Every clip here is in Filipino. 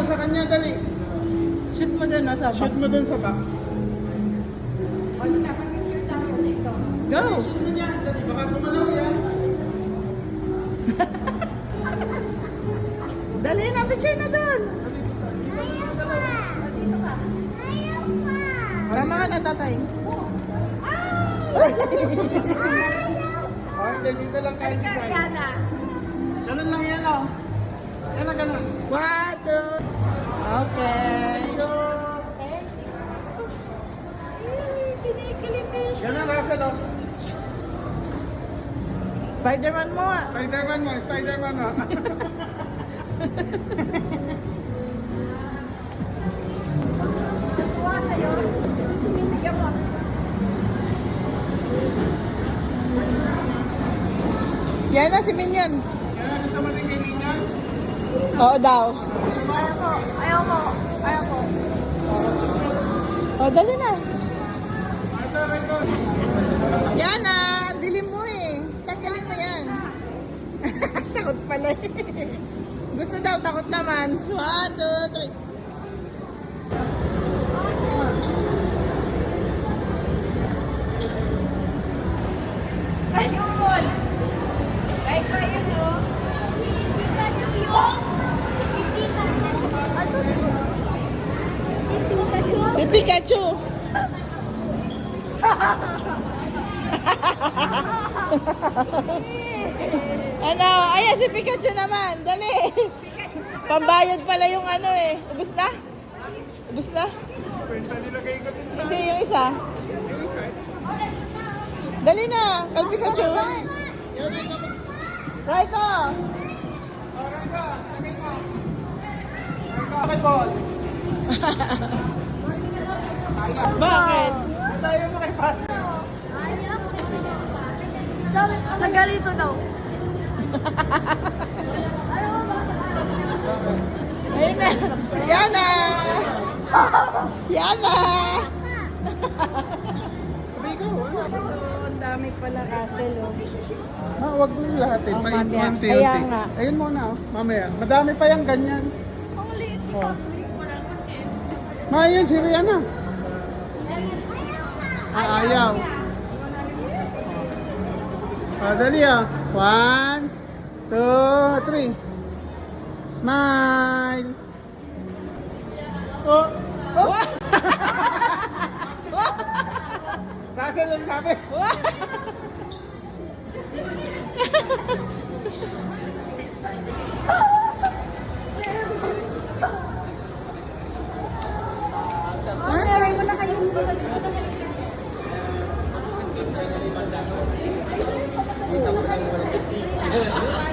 sa kanya, dali. Shoot mo dun, nasa back. Shoot mo dun sa back. Go! Shoot mo niya, dali. Baka tumalaw yan. Dali na, picture na dun. Sama ka na, tatay. Oh, hindi, dito lang tayo. Ganun lang yan, oh. Yan na, ganun. 1, 2. Okay. Ganun, Russell, oh. Spider-Man mo ah. Spider-Man mo, Spider-Man mo. Yan na si Minion. Yan na, gusto mo din kay Minion? Oo daw. Ayaw ko. O, dali na. Ito, ito. Yan na. Ang dilim mo eh. Tanggalin mo yan. Takot pala eh. Gusto daw, takot naman. 1, 2, 3. Ayun! Ay, kayo, no? Kita niyo yun? Ano? Pikachu? Si Pikachu. Ano? Ayan si Pikachu naman. Dali. Pambayad pala yung ano eh. Ubus na? Ubus na? Kwenta nilagay ko din sa... Hindi, yung isa. Yung isa, eh. Dali na. Kay Pikachu. Raiko. Alright ka, sabi mo. Okay, Paul. Bakit? Tayo mo kay Pat. Sabi, nagalito daw. Ayun na. Yan na. Yan na. Sabi ko, ano? Ang dami pala Russell. Wag mo yung lahat eh. mamaya. Unti-unti. Kaya nga. Ayun muna, oh. Mamaya. Madami pa yung ganyan. Ang liit. Oh. Mayan, si Rihanna. Ayaw. Dali ah. 1, 2, 3. Smile. Oh. Oh. Russell, ano sabi? Meron mo na kayo.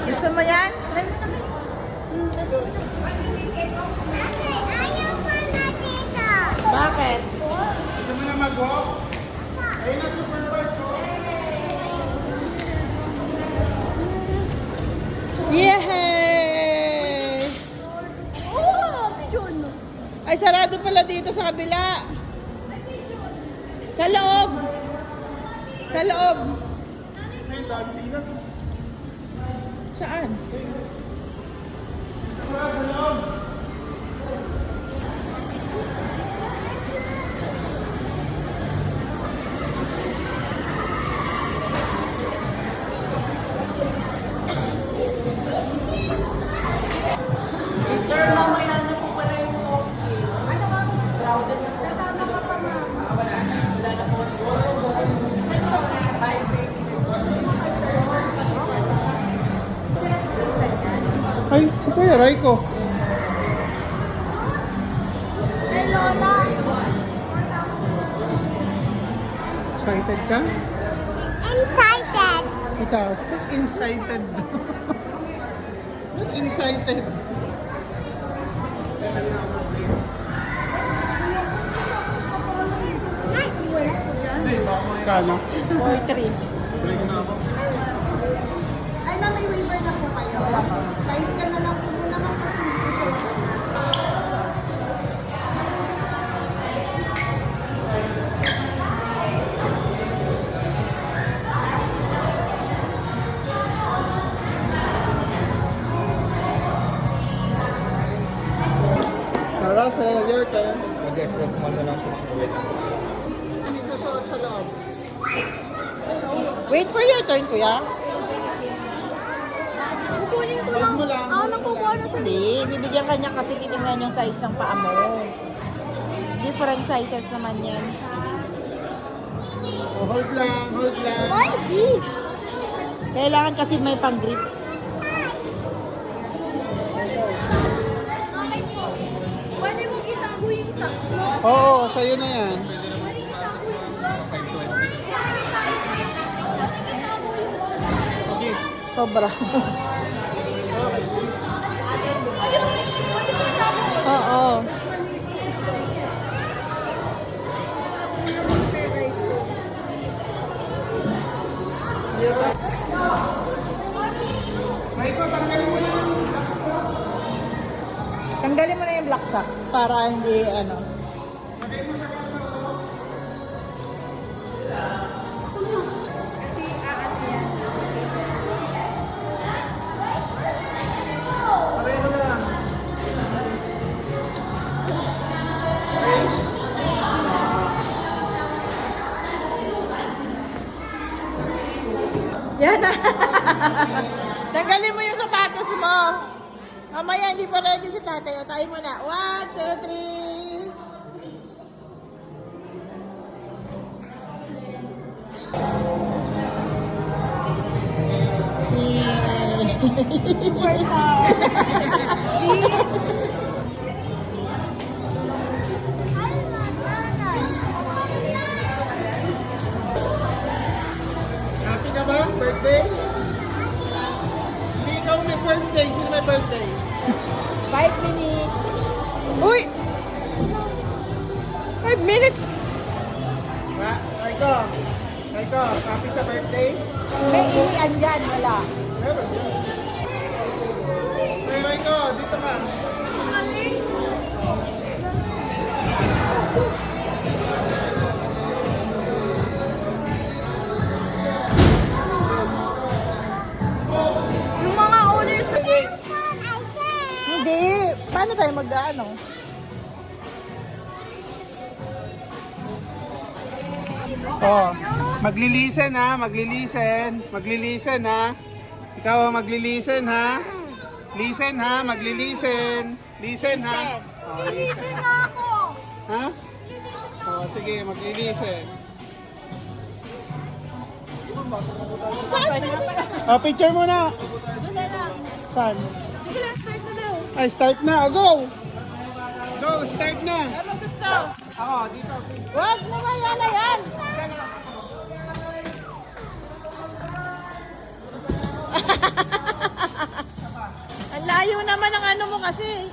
Gusto mo yan? Bakit? Gusto mo na mag-walk? Ayun na, super park ko. Yehey! Oh, pigeon. Ay, sarado pala dito sa kabila. Sa loob. Sa loob. Ayun, dami dito. Saan? Ay, si Kuya Raiko. Ay, Lola. Excited ka? Excited. Ikaw, excited. Not excited. Kano? 43. Ay, na may waiver na po kayo. Price ka na lang po muna kasi hindi ko siya. Russell, your turn. Mag-assess mo na lang siya. Wait. Hindi susunod sa loob. Wait for your turn, kuya. Kukunin ko lang. Ako nang kukuha na sa Hindi, bibigyan ka niya kasi titingnan yung size ng paa mo. Different sizes naman yan. Oh, hold lang, hold lang. My beef. Kailangan kasi may pang-grip. Pwede mo itago yung socks mo? Oo, sa'yo na yan. Pwede itago yung socks. Pwede itago yung Okay. Sobra. Oo. Tanggalin mo na yung black socks para hindi ano. Yan na. Tanggalin mo yung sapatos mo. Mamaya hindi pa ready si tatay. O, tayo mo na. 1, 2, 3. Happy ka ba? Birthday? Hindi ikaw may birthday. Sino may birthday? 5 minutes. Uy! 5 minutes. Raiko, Raiko, happy sa birthday? May inian dyan. Wala. Meron yan. Hey, Raiko, dito ka. Yung mga owners na Hindi. Paano tayo mag-ano? Oh, maglilisen ha, maglilisen. Maglilisen ha. Ikaw ang maglilisen ha. Listen ha, maglilisen. Listen ha. Oh, Listen na ako. ha? Oh, sige, maglilisen. Oh, picture muna. Saan? Sige lang, start na daw. Ay, start na. Oh, go! Go, start na. Ano gusto? Ako, dito. Wag naman yan na yan. Ang layo naman ang ano mo kasi.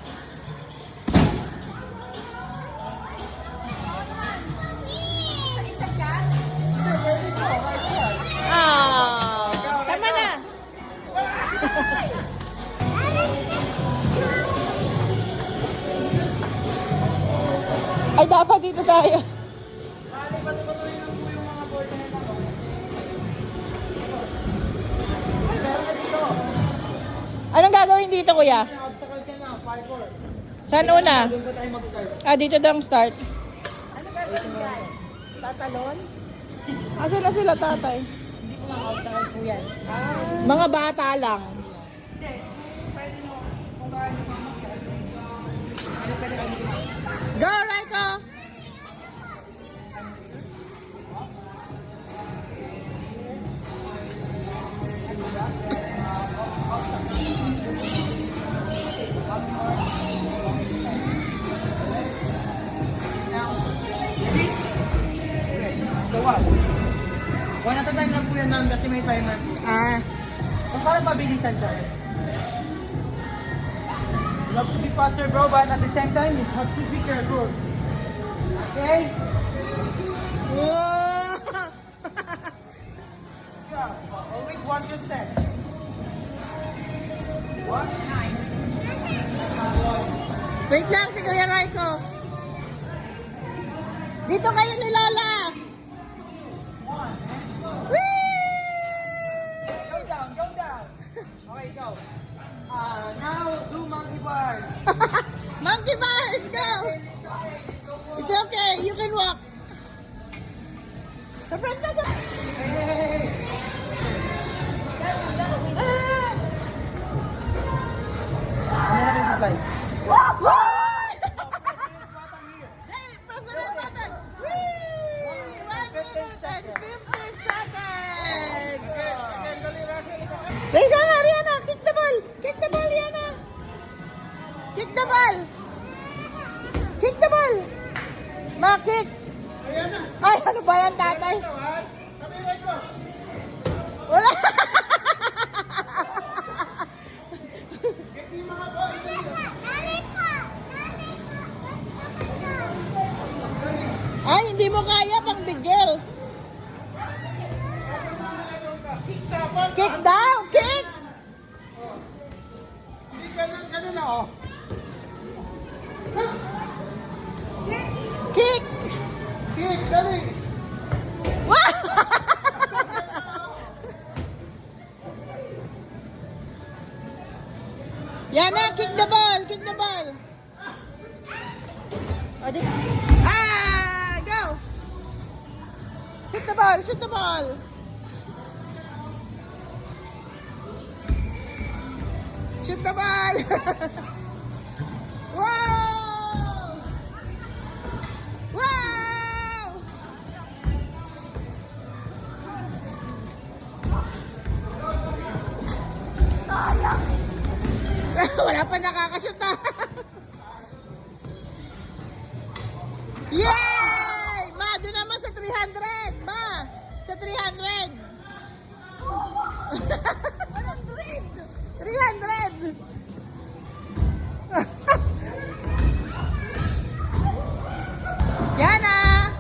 Ah, tama na. Ay, dapat dito tayo. Anong gagawin dito, kuya? Saan una? Ah, dito daw ang start. Ano gagawin yan? Tatalon? Asan na sila, tatay? Hindi ko lang obstacle po yan. Mga bata lang. Go, Raiko! One at a time lang po yan ma'am kasi may timer po. Ah, So para mabilisan siya. You have to be faster bro, but at the same time you have to be careful. Okay? wow! Yeah, always watch your step. What? Nice. Wait lang si Kuya Raiko. Dito kayo ni Lola. Go down, go down. Okay, go. Now do monkey bars. Monkey bars, go! Okay, you can walk. Sa front ka, sa... Ano natin si Sly? Hey, press the red button. Whee! 1 minute and 50 seconds. Raise Yana, Rihanna, kick the ball. Kick the ball, Rihanna. Kick the ball. Kick the ball. Ma-kick. Ay, ano ba yan, tatay? Wala. Ay, hindi mo kaya pang big girls. Kick down, kick. Hindi ganun na, oh. Kick. Kick, dali. Wah! Yana, kick the ball, kick the ball. Go. Shoot the ball, shoot the ball. Shoot the ball. Wow! Wow! Wala pa nakakashoot na. Yay! Ma, doon naman sa 300. Ma, sa 300. 300. Yana!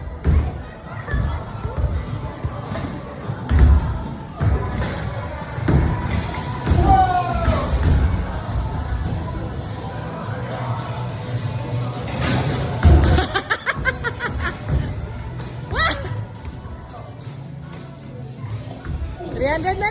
$300 na